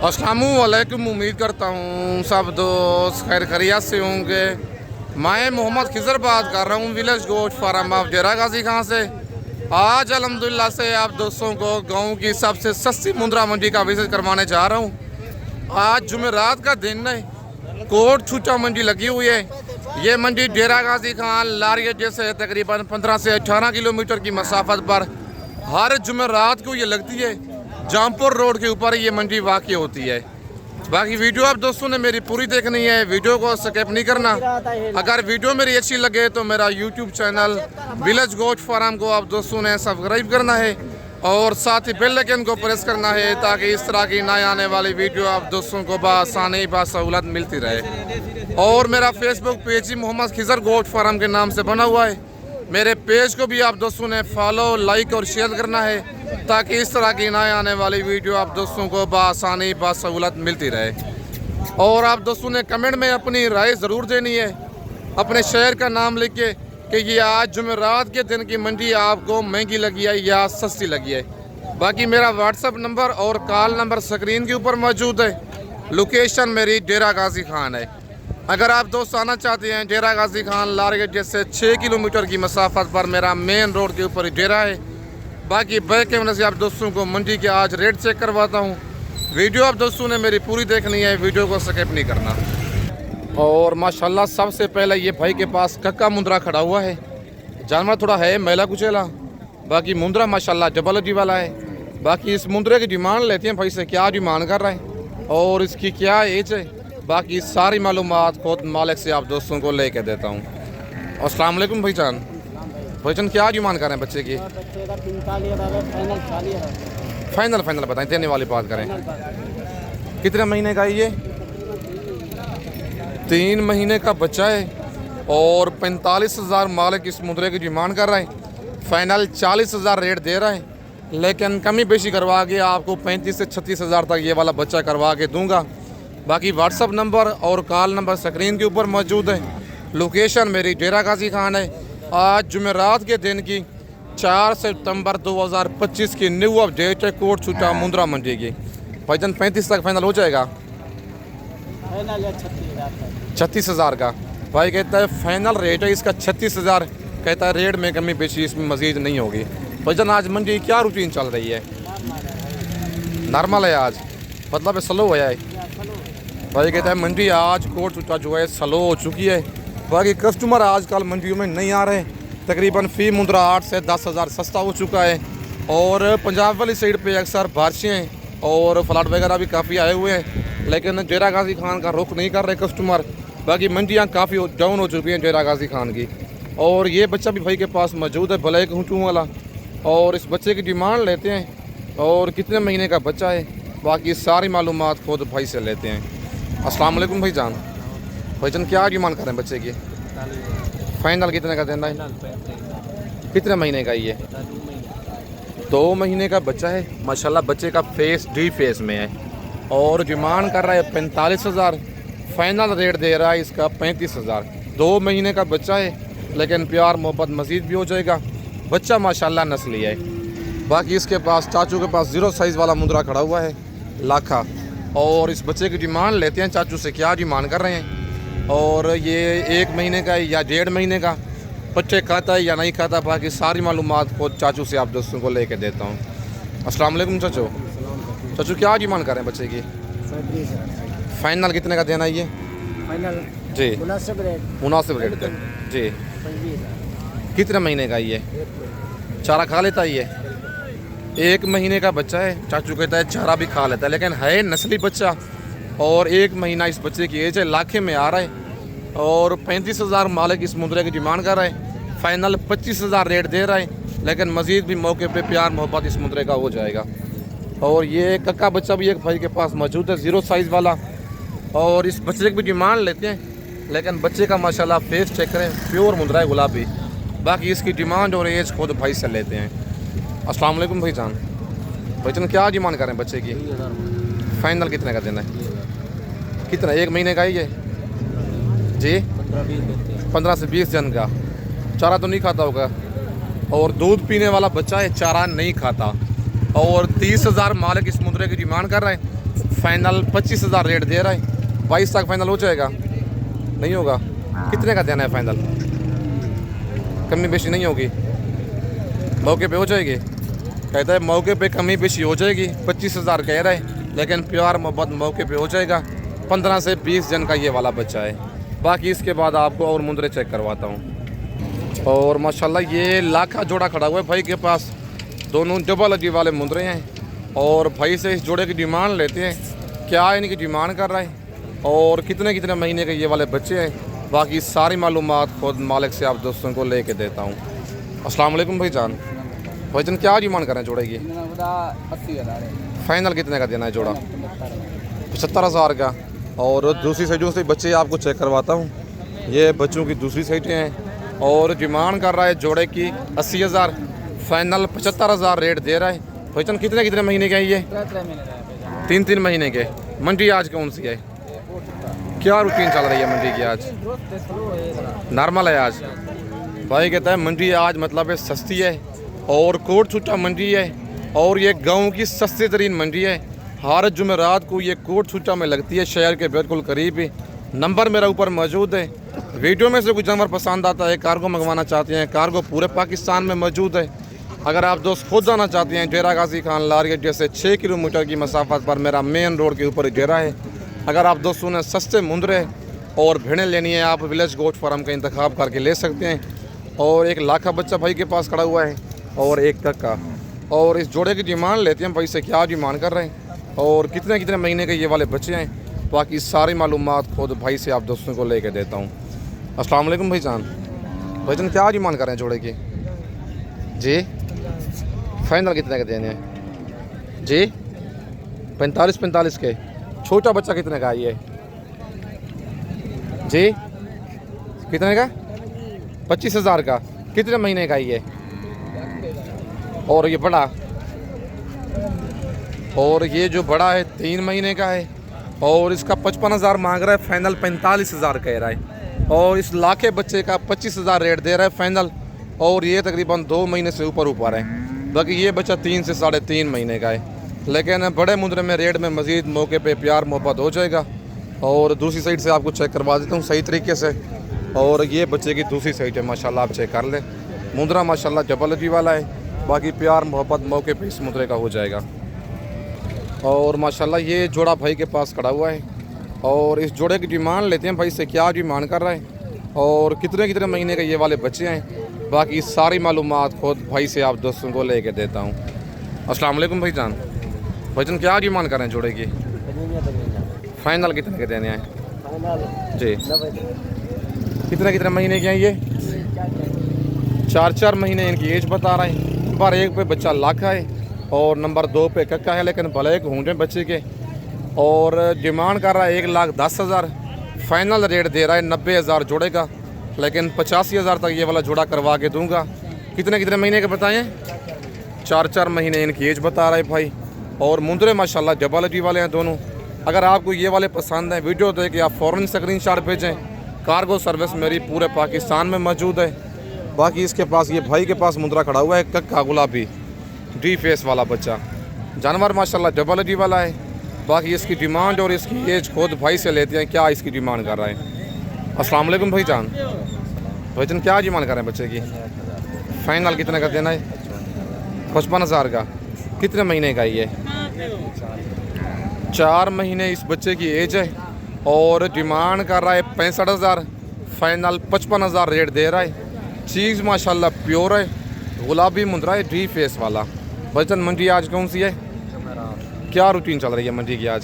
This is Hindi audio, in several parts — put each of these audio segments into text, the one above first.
अस्सलामुअलैकुम। उम्मीद करता हूँ सब दोस्त खैर खैरियत से होंगे। मैं मोहम्मद खिजर बात कर रहा हूँ विलेज गोश्त फार्म ऑफ डेरा गाजी खां से। आज अल्हम्दुलिल्लाह से आप दोस्तों को गांव की सबसे सस्ती मुंद्रा मंडी का विजिट करवाने जा रहा हूँ। आज जुमेरात का दिन है, कोट छूटा मंडी लगी हुई है। ये मंडी डेरा गाजी खां लारियत जैसे तकरीबन 15 से 18 किलोमीटर की मसाफत पर हर जुमेरात को ये लगती है। जामपुर रोड के ऊपर ये मंडी वाक़ई होती है। बाकी वीडियो आप दोस्तों ने मेरी पूरी देखनी है, वीडियो को स्किप नहीं करना। अगर वीडियो मेरी अच्छी लगे तो मेरा यूट्यूब चैनल विलेज गोश्त फार्म को आप दोस्तों ने सब्सक्राइब करना है और साथ ही बेल आइकन को प्रेस करना है ताकि इस तरह की नए आने वाली वीडियो आप दोस्तों को बआसानी बासहूलत मिलती रहे। और मेरा फेसबुक पेज ही मोहम्मद खिजर गोश्त फार्म के नाम से बना हुआ है। मेरे पेज को भी आप दोस्तों ने फॉलो, लाइक और शेयर करना है ताकि इस तरह की नए आने वाली वीडियो आप दोस्तों को बआसानी बासहूलत मिलती रहे। और आप दोस्तों ने कमेंट में अपनी राय ज़रूर देनी है, अपने शहर का नाम लिख के कि ये आज जुमेरात के दिन की मंडी आपको महंगी लगी है या सस्ती लगी है। बाकी मेरा व्हाट्सअप नंबर और कॉल नंबर स्क्रीन के ऊपर मौजूद है। लोकेशन मेरी डेरा गाजी खान है। अगर आप दोस्त आना चाहते हैं डेरा गाजी खान लारगेट जैसे 6 किलोमीटर की मसाफत पर मेरा मेन रोड के ऊपर ही डेरा है। बाकी बैक कैमरे से आप दोस्तों को मंडी के आज रेट चेक करवाता हूँ। वीडियो आप दोस्तों ने मेरी पूरी देखनी है, वीडियो को स्किप नहीं करना। और माशाल्लाह सबसे पहले ये भाई के पास कक्का मुंद्रा खड़ा हुआ है। जानवर थोड़ा है मैला कुचेला, बाकी मुंद्रा माशाल्लाह डबल जी वाला है। बाकी इस मुंद्रे की डिमांड लेते हैं भाई से, क्या डिमांड कर रहे हैं और इसकी क्या एज है, बाकी सारी मालूमात खुद मालिक से आप दोस्तों को लेके देता हूँ। अस्सलाम वालेकुम भाईजान। भाईजान क्या डिमांड कर रहे हैं बच्चे की? फाइनल बताएं, देने वाली बात करें। कितने महीने का है ये? 3 महीने का बच्चा है और 45,000 मालिक इस मुद्रे की डिमांड कर रहे हैं। फाइनल 40,000 रेट दे रहे हैं, लेकिन कमी बेशी करवा के आपको 35 से 36,000 तक ये वाला बच्चा करवा के दूंगा। बाकी व्हाट्सअप नंबर और कॉल नंबर स्क्रीन के ऊपर मौजूद है। लोकेशन मेरी डेरा गाजी खान है। आज जुमेरात के दिन की 4 सितंबर 2025 की न्यू अपडेट है कोट छूटा मुंद्रा मंडी की। भाईजान 35 तक फाइनल हो जाएगा? 36,000 का भाई कहता है फाइनल रेट है इसका 36,000। कहता है रेट में कमी बेशी इसमें मजीद नहीं होगी। भाईजान आज मंडी क्या रूटीन चल रही है? नॉर्मल है आज, मतलब स्लो है। भाई कहता है मंडी आज कोट छूटा जो है स्लो हो चुकी है। बाकी कस्टमर आजकल मंडियों में नहीं आ रहे। तकरीबन फ़ी मुंद्रा 8 से 10,000 सस्ता हो चुका है। और पंजाब वाली साइड पे अक्सर बारिशें और फ्लड वगैरह भी काफ़ी आए हुए हैं, लेकिन डेरा गाजी खान का रुख नहीं कर रहे कस्टमर। बाकी मंडियाँ काफ़ी डाउन हो चुकी हैं डेरा गाजी खान की। और ये बच्चा भी भाई के पास मौजूद है, ब्लैक हुंचू वाला। और इस बच्चे की डिमांड लेते हैं और कितने महीने का बच्चा है, बाकी सारी मालूमात खुद भाई से लेते हैं। अस्सलाम वालेकुम भाईजान। भाईजान क्या डिमांड कर रहे हैं बच्चे की? फाइनल कितने का देना है? कितने महीने का ये? 2 महीने का बच्चा है। माशाल्लाह बच्चे का फेस डी फेस में है और डिमांड कर रहा है 45,000। फाइनल रेट दे रहा है इसका 35,000। 2 महीने का बच्चा है, लेकिन प्यार मोहब्बत मज़ीद भी हो जाएगा। बच्चा माशाल्लाह नस्ली है। बाकी इसके पास चाचू के पास 0 साइज़ वाला मुंद्रा खड़ा हुआ है लाखा। और इस बच्चे की डिमांड लेते हैं चाचू से, क्या डिमांड कर रहे हैं और ये 1 महीने का है या 1.5 महीने का, बच्चे खाता है या नहीं खाता। बाकी सारी मालूमात खुद चाचू से आप दोस्तों को लेके देता हूँ। अस्सलाम वालेकुम चाचू। चाचू क्या डिमांड कर रहे हैं बच्चे की? फाइनल कितने का देना है ये? फाइनल जी मुनासिब रेट दे जी। 25,000। कितने महीने का ये? चारा खा लेता है ये? 1 महीने का बच्चा है। चाचू कहता है चारा भी खा लेता है, लेकिन है नस्ली बच्चा। और 1 महीना इस बच्चे की एज है, लाखे में आ रहा है। और 35,000 मालिक इस मुंद्रे की डिमांड कर रहे हैं। फाइनल 25,000 रेट दे रहे हैं, लेकिन मज़ीद भी मौके पे प्यार मोहब्बत इस मुंद्रे का हो जाएगा। और ये कक्का बच्चा भी एक भाई के पास मौजूद है 0 साइज़ वाला। और इस बच्चे की भी डिमांड लेते हैं, लेकिन बच्चे का माशाल्लाह फेस चेक करें, प्योर मुंद्रा है गुलाबी। बाकी इसकी डिमांड और एज खुद भाई से लेते हैं। अस्सलाम वालेकुम भाईजान। भाईजान क्या डिमांड कर रहे हैं बच्चे की? फाइनल कितने का देना है? कितना 1 महीने का ही है जी? 15 से 20 दिन का। चारा तो नहीं खाता होगा और दूध पीने वाला बच्चा है, चारा नहीं खाता। और 30,000 मालिक इस मुद्रे की डिमांड कर रहे हैं। फाइनल 25,000 रेट दे रहा है। 22 तक फाइनल हो जाएगा? नहीं होगा? कितने का देना है फाइनल? कमी बेशी नहीं होगी? मौके पे हो जाएगी? कहता है मौके पे कमी बेशी हो जाएगी। 25,000 कह रहा है, लेकिन प्यार मोहब्बत मौके पे हो जाएगा। 15 से 20 दिन का ये वाला बच्चा है। बाकी इसके बाद आपको और मुंदरे चेक करवाता हूँ। और माशाल्लाह ये लाखा जोड़ा खड़ा हुआ है भाई के पास। दोनों डबल अजी वाले मुंदरे हैं। और भाई से इस जोड़े की डिमांड लेते हैं, क्या इनकी डिमांड कर रहा है और कितने कितने महीने के ये वाले बच्चे हैं। बाकी सारी मालूमात खुद मालिक से आप दोस्तों को लेके देता हूँ। अस्सलाम वालेकुम भाईजान। भाईजान क्या डिमांड कर रहे हैं जोड़े की? 80,000 फाइनल कितने का देना है जोड़ा? 75,000 का। और दूसरी साइडों से बच्चे आपको चेक करवाता हूँ। ये बच्चों की दूसरी साइडें हैं और डिमांड कर रहा है जोड़े की 80,000, फाइनल 75,000 रेट दे रहा है। भाईजान कितने कितने महीने के हैं ये? 3 महीने के। मंडी आज कौन सी है? क्या रूटीन चल रही है मंडी की आज? नॉर्मल है आज? भाई कहता है मंडी आज मतलब है सस्ती है और कोट छुट्टा मंडी है और ये गांव की सस्ती तरीन मंडी है। हर जुमेरात को ये कोट छुट्टा में लगती है, शहर के बिल्कुल करीब ही। नंबर मेरा ऊपर मौजूद है। वीडियो में से कुछ जानवर पसंद आता है, कार्गो मंगवाना चाहते हैं, कार्गो पूरे पाकिस्तान में मौजूद है। अगर आप दोस्त खुद जाना चाहते हैं, डेरा गाजी खान लारगेट जैसे 6 किलोमीटर की मसाफत पर मेरा मेन रोड के ऊपर डेरा है। अगर आप दोस्तों ने सस्ते मुंदरे और भेड़ें लेनी है, आप विलेज गोट फार्म का इंतखाब करके ले सकते हैं। और एक लाखा बच्चा भाई के पास खड़ा हुआ है और एक कक्का। और इस जोड़े की डिमांड लेते हैं भाई से, क्या डिमांड कर रहे हैं और कितने कितने महीने के ये वाले बच्चे हैं। बाकी सारी मालूमात खुद भाई से आप दोस्तों को लेके देता हूँ। अस्सलाम वालेकुम भाईजान। भाईजान क्या डिमांड कर रहे हैं जोड़े की? जी फाइनल कितने के देने हैं जी? 45 के। छोटा बच्चा कितने का है ये जी? कितने का? 25,000 का। कितने महीने का ये? और ये बड़ा? और ये जो बड़ा है 3 महीने का है और इसका 55,000 मांग रहा है, फाइनल 45,000 कह रहा है। और इस लाखे बच्चे का 25,000 रेट दे रहा है फाइनल। और ये तकरीबन 2 महीने से ऊपर है। बाकी ये बच्चा 3 से 3.5 महीने का है। लेकिन बड़े मुंदरे में रेट में मज़ीद मौके पे प्यार मोहब्बत हो जाएगा। और दूसरी साइड से आपको चेक करवा देता हूँ सही तरीके से। और ये बच्चे की दूसरी साइड है, माशाल्लाह आप चेक कर लें। मुंदरा माशाल्लाह डबल जी वाला है। बाकी प्यार मोहब्बत मौके पे इस मुंदरे का हो जाएगा। और माशाल्लाह ये जोड़ा भाई के पास खड़ा हुआ है। और इस जोड़े की डिमांड लेते हैं भाई से, क्या डिमांड कर रहा है और कितने कितने महीने के ये वाले बच्चे हैं। बाकी सारी मालूमात खुद भाई से आप दोस्तों को लेके देता हूँ। अस्सलाम वालेकुम भाईजान। भाईजान क्या डिमांड कर रहे हैं जोड़े की? फाइनल कितने के देने हैं जी? कितने कितने महीने के हैं ये? 4 महीने इनकी एज बता रहा है। नंबर 1 पे बच्चा लाखा है और नंबर 2 पे कक्का है, लेकिन भले एक होंगे बच्चे के। और डिमांड कर रहा है 1,10,000। फाइनल रेट दे रहा है 90,000 जोड़े का, लेकिन 85,000 तक ये वाला जोड़ा करवा के दूंगा। कितने कितने महीने के बताएं? 4 महीने इनकी एज बता रहा है भाई। और मुंदरे माशाल्लाह डबल जी वाले हैं दोनों। अगर आपको ये वाले पसंद हैं, वीडियो देख के आप फ़ौरन स्क्रीनशॉट भेजें। कार्गो सर्विस मेरी पूरे पाकिस्तान में मौजूद है। बाकी इसके पास ये भाई के पास मुंदरा खड़ा हुआ है, कक्का गुलाबी डी फेस वाला बच्चा। जानवर माशाल्लाह डबल जी वाला है। बाकी इसकी डिमांड और इसकी एज खुद भाई से लेते हैं, क्या इसकी डिमांड कर रहा है। अस्सलाम वालेकुम भाईजान। भाईजान क्या डिमांड कर रहे हैं बच्चे की? फाइनल कितने का देना है? 55,000 का। कितने महीने का ये? 4 महीने इस बच्चे की एज है और डिमांड कर रहा है 65,000। फाइनल 55,000 रेट दे रहा है। चीज़ माशाल्लाह प्योर है, गुलाबी मुंदरा है, डी फेस वाला। भाईजान मंडी आज कौन सी है? क्या रूटीन चल रही है मंडी की आज?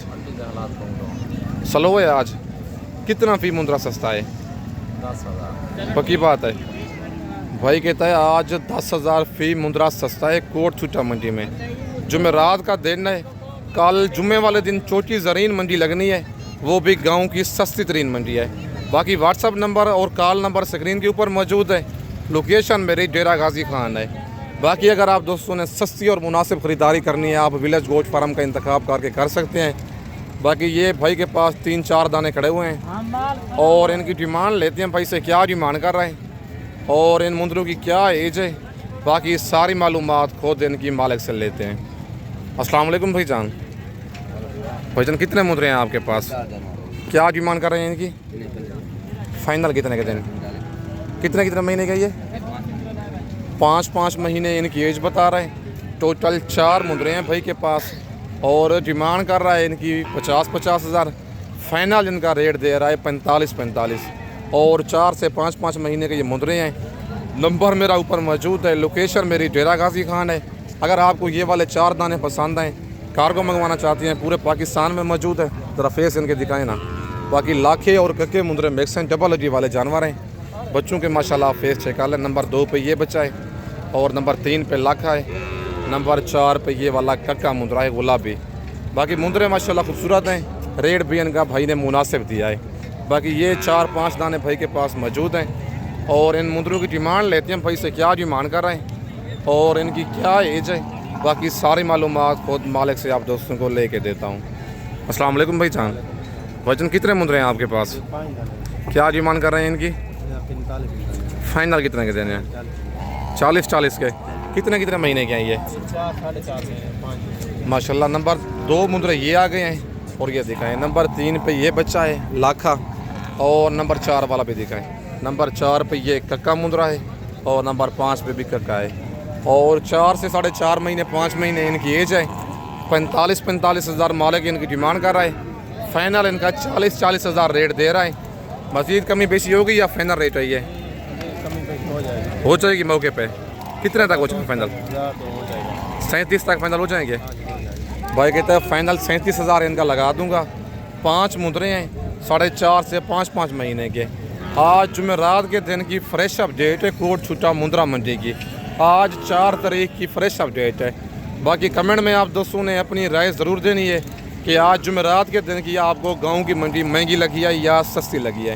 स्लो है आज। कितना फी मुंदरा सस्ता है? 10,000। पक्की बात है भाई कहता है आज 10,000 फी मुंदरा सस्ता है कोट छुट्टा मंडी में। जुमेरात का दिन है, कल जुम्मे वाले दिन चोटी ज़रीन मंडी लगनी है, वो भी गांव की सस्ती तरीन मंडी है। बाकी व्हाट्सअप नंबर और कॉल नंबर स्क्रीन के ऊपर मौजूद है। लोकेशन मेरी डेरा गाजी खान है। बाकी अगर आप दोस्तों ने सस्ती और मुनासिब ख़रीदारी करनी है, आप विलेज गोट फार्म का इंतखाब करके कर सकते हैं। बाकी ये भाई के पास 3-4 दाने खड़े हुए हैं और इनकी डिमांड लेते हैं भाई से, क्या डिमांड कर रहे हैं और इन मुंदरों की क्या एज है। बाकी सारी मालूमात खुद इनकी मालिक से लेते हैं। अस्सलाम वालेकुम भाईजान। भाईजान कितने मुद्रे हैं आपके पास? 4 दिन क्या डिमांड कर रहे हैं इनकी? फाइनल कितने के दिन? कितने महीने का ये? 5 महीने इनकी एज बता रहे हैं। टोटल 4 मुद्रे हैं भाई के पास और डिमांड कर रहा है इनकी 50 हज़ार। फाइनल इनका रेट दे रहा है 45 और 4 से 5 महीने के ये मुद्रे हैं। नंबर मेरा ऊपर मौजूद है। लोकेशन मेरी डेरा गाजी खान है। अगर आपको ये वाले 4 दाने पसंद हैं, कार्गो मंगवाना चाहते हैं, पूरे पाकिस्तान में मौजूद है। ज़रा फेस इनके दिखाएं ना। बाकी लाखे और कक्के मुंदरे मिक्स हैं, डबल हड्डी वाले जानवर हैं। बच्चों के माशाल्लाह फेस चेक कर लें। नंबर 2 पे ये बच्चा है और नंबर 3 पे लाखा है। नंबर 4 पे ये वाला कक्का मुंदरा है गुलाबी। बाकी मुंदरे माशाल्लाह खूबसूरत हैं। रेट भी इनका भाई ने मुनासिब दिया है। बाकी ये 4-5 दाने भाई के पास मौजूद हैं और इन मुंदरों की डिमांड लेते हैं भाई से क्या डिमांड कर रहे हैं और इनकी क्या एज है। बाकी सारी मालूमात खुद मालिक से आप दोस्तों को लेके देता हूँ। अस्सलाम वालेकुम भाई जान। वजन कितने मुंदरे हैं आपके पास? क्या डिमांड कर रहे हैं इनकी? फाइनल कितने के देने हैं? 40 के। कितने महीने के हैं ये? 4-4.5 माशाल्लाह। नंबर 2 मुंदरे ये आ गए हैं और ये दिखाएं। नंबर 3 पे ये बच्चा है लाखा और नंबर 4 वाला भी दिखाएं। नंबर 4 पे ये कक्का मुंदरा है और नंबर 5 पे भी कक्का है और 4 से 4.5 महीने 5 महीने इनकी एज है। 45 हज़ार मालिक इनकी डिमांड कर रहा है। फाइनल इनका 40 हज़ार रेट दे रहा है। मज़ीद कमी बेशी होगी या फाइनल रेट है ये? हो जाएगी मौके पे। कितने तक हो जाएगा फाइनल? 37 तक फाइनल हो जाएंगे। भाई कहता है फाइनल 37 हज़ार इनका लगा दूंगा। 5 मुद्रे हैं 4.5 से 5 महीने के। आज जुमेरात के दिन की फ्रेश अपडेट है कोट छुट्टा मुंद्रा मंडी की। आज 4 तारीख की फ्रेश अपडेट है। बाकी कमेंट में आप दोस्तों ने अपनी राय ज़रूर देनी है कि आज जुमेरात के दिन की आपको गांव की मंडी महंगी लगी है या सस्ती लगी है।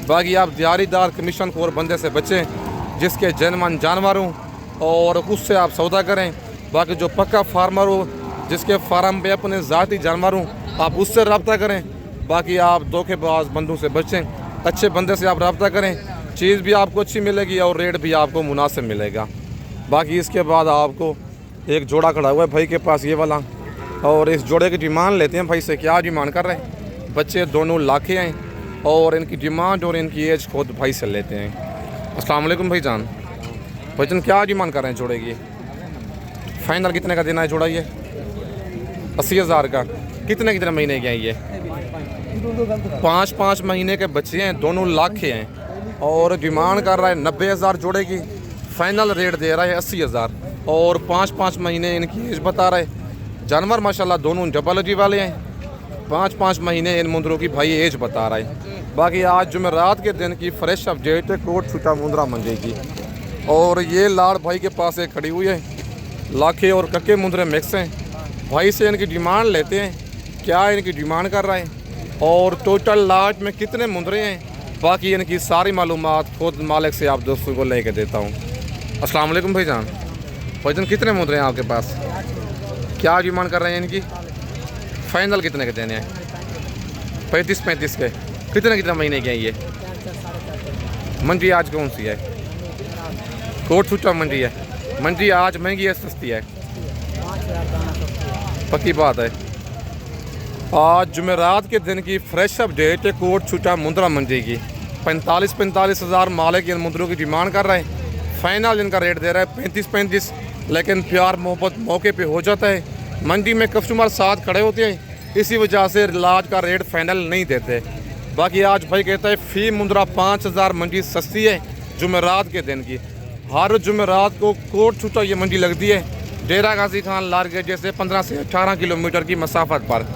बाकी आप दिहाड़ीदार कमीशन खोर बंदे से बचें जिसके जनमन जानवर हों और उससे आप सौदा करें। बाकी जो पक्का फार्मर हो जिसके फार्म पे अपने ज़ाती जानवर हों आप उससे रब्ता करें। बाकी आप धोखेबाज बंदों से बचें, अच्छे बंदे से आप रब्ता करें। चीज़ भी आपको अच्छी मिलेगी और रेट भी आपको मुनासिब मिलेगा। बाकी इसके बाद आपको एक जोड़ा खड़ा हुआ है भाई के पास ये वाला और इस जोड़े की डिमांड लेते हैं भाई से। क्या डिमांड कर रहे हैं? बच्चे दोनों लाखे हैं और इनकी डिमांड और इनकी एज खुद भाई से लेते हैं। अस्सलाम वालेकुम भाई जान। भाईजान क्या डिमांड कर रहे हैं जोड़े की? फाइनल कितने का देना है जोड़ा ये? 80 हज़ार का। कितने महीने के हैं ये? 5 महीने के बच्चे हैं, दोनों लाखे हैं और डिमांड कर रहा है 90 हज़ार जोड़े की। फाइनल रेट दे रहा है 80 हज़ार और 5 महीने इनकी एज बता रहा है। जानवर माशाल्लाह दोनों डबल हड्डी वाले हैं। 5 महीने इन मुंदरों की भाई एज बता रहा है। बाकी आज जुमेरात के दिन की फ्रेश अपडेट है कोट छुट्टा मुंद्रा मंडी की। और ये लाड़ भाई के पास एक खड़ी हुई है। लाखे और कक्के मुंदरे मिक्स हैं। भाई से इनकी डिमांड लेते हैं क्या इनकी डिमांड कर रहा है और टोटल लाट में कितने मुंदरे हैं। बाकी इनकी सारी मालूमात खुद मालिक से आप दोस्तों को लेके देता हूँ। अस्सलाम वालेकुम भाईजान। भाईजान कितने मुंदरे हैं आपके पास? क्या डिमांड कर रहे हैं इनकी? फाइनल कितने के देने हैं? 35 के। कितने महीने के हैं ये? मंडी आज कौन सी है? कोट छुट्टा मंडी है। मंडी आज महंगी है सस्ती है? पक्की बात है। आज जुमेरात के दिन की फ्रेश अपडेट है कोट छुट्टा मुंद्रा मंडी की। 45 हज़ार मालिक इन मुंदरों की डिमांड कर रहे हैं। फाइनल इनका रेट दे रहा है 35 लेकिन प्यार मोहब्बत मौके पे हो जाता है। मंडी में कस्टमर साथ खड़े होते हैं इसी वजह से लाज का रेट फाइनल नहीं देते। बाकी आज भाई कहता है फ़ी मुंद्रा 5 हज़ार मंडी सस्ती है जुमेरात के दिन की। हर जुमेरात को कोट छुट्टा ये मंडी लगती है डेरा गाजी खान लारगेट जैसे 15 से 18 किलोमीटर की मसाफत पर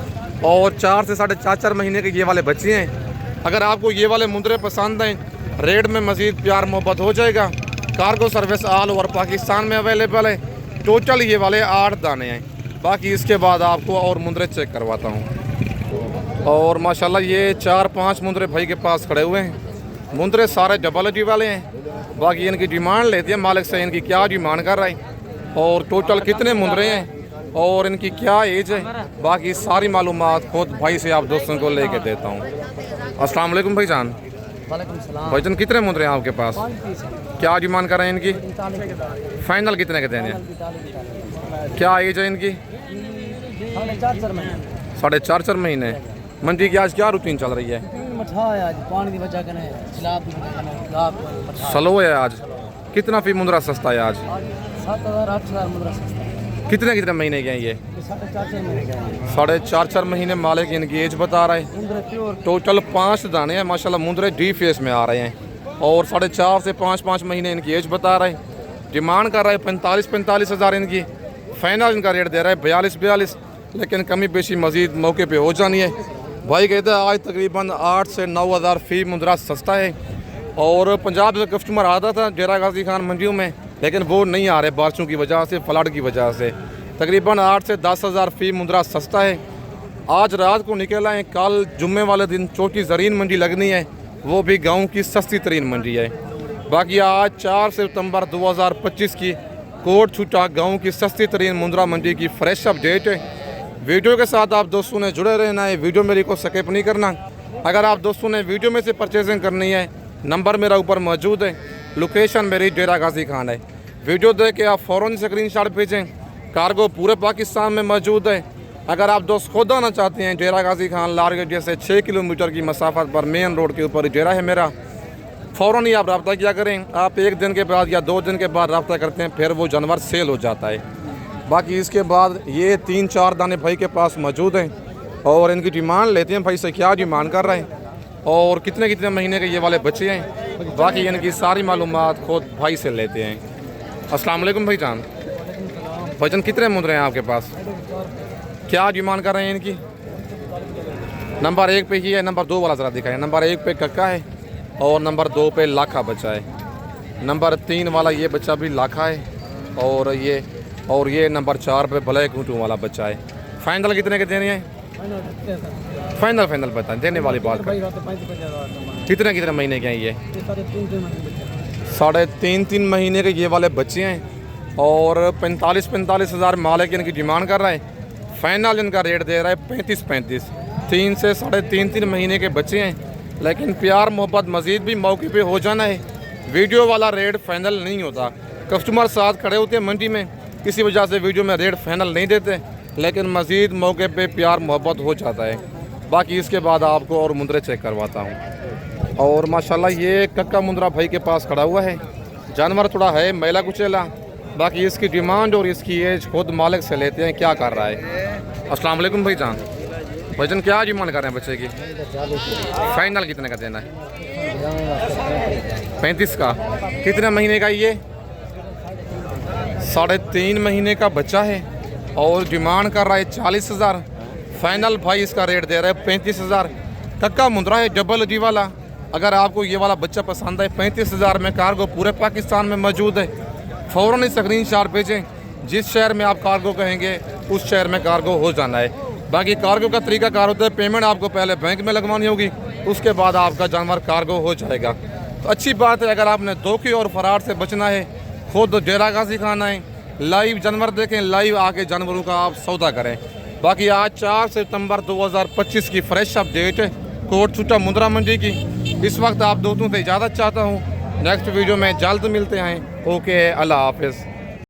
और 4 से 4.5 महीने के ये वाले बच्चे हैं। अगर आपको ये वाले मुंदरे पसंद हैं रेट में मज़ीद प्यार मोहब्बत हो जाएगा। Cargo service all over Pakistan में अवेलेबल है। टोटल ये वाले 8 दाने हैं। बाकी इसके बाद आपको और मुंदरे चेक करवाता हूँ। और माशाल्लाह ये 4-5 मुंदरे भाई के पास खड़े हुए हैं। मुंदरे सारे डबल हड्डी वाले हैं। बाकी इनकी डिमांड लेती है मालिक से इनकी क्या डिमांड कर रहा है और टोटल कितने मुंदरे हैं और इनकी क्या एज है। बाकी सारी मालूमात खुद भाई से आप दोस्तों को लेके देता हूँ। अस्सलाम वालेकुम भाई जान। भाईजान कितने मुंदरे हैं आपके पास? क्या डिमांड कर रहे हैं इनकी? फाइनल कितने के देने हैं? क्या एज है इनकी? 4.5 महीने। मंडी की आज क्या रूटीन चल रही है? मठा है आज पानी की वजह कने सलाब की वजह कने लाभ मठा स्लो है आज। कितना फी मुंद्रा सस्ता है आज? 7,000 8,000 मुद्रा सस्ता है। कितने महीने के हैं ये? 4.5 महीने का है। 4.5 महीने मालिक इनकी एज बता रहा है। मुद्रा प्योर टोटल 5 दाने हैं माशाल्लाह, मुंद्रे डी फेस में आ रहे हैं और 4.5 से 5 महीने इनकी एज बता रहे हैं। डिमांड कर रहा है 45 हज़ार इनकी। फाइनल इनका रेट दे रहा है 42, लेकिन कमी बेशी मजीद मौके पे हो जानी है। भाई कहते हैं आज तकरीबन 8 से 9 हज़ार फी मुंद्रा सस्ता है। और पंजाब से कस्टमर आता था डेरा गाजी खान मंडियों में, लेकिन वो नहीं आ रहे बारिशों की वजह से, फ्लड की वजह से। तकरीबन 8 से 10 हज़ार फी मुंद्रा सस्ता है। आज रात को निकल आए, कल जुम्मे वाले दिन छोटी ज़रीन मंडी लगनी है, वो भी गांव की सस्ती तरीन मंडी है। बाकी आज 4 सितंबर 2025 की कोट छूटा गांव की सस्ती तरीन मुंद्रा मंडी की फ्रेश अपडेट है। वीडियो के साथ आप दोस्तों ने जुड़े रहना है, वीडियो मेरी को स्किप नहीं करना। अगर आप दोस्तों ने वीडियो में से परचेजिंग करनी है, नंबर मेरा ऊपर मौजूद है, लोकेशन मेरी डेरा गाजी खान है। वीडियो देख के आप फ़ौरन स्क्रीनशॉट भेजें। कार्गो पूरे पाकिस्तान में मौजूद है। अगर आप दोस्त खुद आना चाहते हैं, डेरा गाजी खान लारगेट जैसे 6 किलोमीटर की मसाफत पर मेन रोड के ऊपर डेरा है मेरा। फ़ौरन ही आप रब्ता किया करें। आप 1 दिन के बाद या 2 दिन के बाद रब्ता करते हैं, फिर वो जानवर सेल हो जाता है। बाकी इसके बाद ये 3-4 दाने भाई के पास मौजूद हैं और इनकी डिमांड लेते हैं भाई से, क्या डिमांड कर रहे हैं और कितने महीने के ये वाले बच्चे हैं। बाकी इनकी सारी मालूमात खुद भाई से लेते हैं। अस्सलाम वालेकुम भाईजान। भाईजान कितने मुंद्रे हैं आपके पास? क्या डिमांड कर रहे हैं इनकी? नंबर 1 पे ही है, नंबर 2 वाला ज़रा दिखाएं। नंबर 1 पे कक्का है और नंबर 2 पे लाखा बच्चा है। नंबर 3 वाला ये बच्चा भी लाखा है और ये नंबर 4 पे ब्लैक ऊँटू वाला बच्चा है। फाइनल कितने के देने हैं? फाइनल बताएं, देने वाली बात कर। कितने महीने के हैं ये? 3.5 महीने के ये वाले बच्चे हैं और 45 हज़ार मालिक इनकी डिमांड कर रहा है। फाइनल इनका रेट दे रहा है 35। 3 से 3.5 महीने के बच्चे हैं, लेकिन प्यार मोहब्बत मज़ीद भी मौके पे हो जाना है। वीडियो वाला रेट फाइनल नहीं होता। कस्टमर साथ खड़े होते हैं मंडी में, किसी वजह से वीडियो में रेट फाइनल नहीं देते, लेकिन मज़ीद मौके पे प्यार मोहब्बत हो जाता है। बाकी इसके बाद आपको और मुंद्रे चेक करवाता हूँ। और माशाल्लाह ये कक्का मुंद्रा भाई के पास खड़ा हुआ है। जानवर थोड़ा है मैला कुचेला। बाकी इसकी डिमांड और इसकी एज खुद मालिक से लेते हैं, क्या कर रहा है। अस्सलाम वालेकुम भाईजान। भाईजान क्या डिमांड कर रहे हैं बच्चे की? फाइनल कितने का देना है? 35 का। कितने महीने का ये? 3.5 महीने का बच्चा है और डिमांड कर रहा है 40 हज़ार। फाइनल भाई इसका रेट दे रहा है 35 हज़ार। कक्का मुंद्रा है डबल डी वाला। अगर आपको ये वाला बच्चा पसंद है, 35 हज़ार में कार्गो पूरे पाकिस्तान में मौजूद है। फ़ौरन स्क्रीनशॉट भेजें। जिस शहर में आप कार्गो कहेंगे उस शहर में कार्गो हो जाना है। बाकी कार्गो का तरीका कार होता है, पेमेंट आपको पहले बैंक में लगवानी होगी, उसके बाद आपका जानवर कार्गो हो जाएगा। तो अच्छी बात है। अगर आपने धोखे और फराड से बचना है, खुद डेरा गाजी खान आएँ, लाइव जानवर देखें, लाइव आके जानवरों का आप सौदा करें। बाकी आज 4 सितंबर 2025 की फ्रेश अपडेट है कोट छूटा मुंद्रा मंडी की। इस वक्त आप दोस्तों से इजाज़त चाहता हूँ। नेक्स्ट वीडियो में जल्द मिलते हैं। ओके, अल्लाह हाफिज़।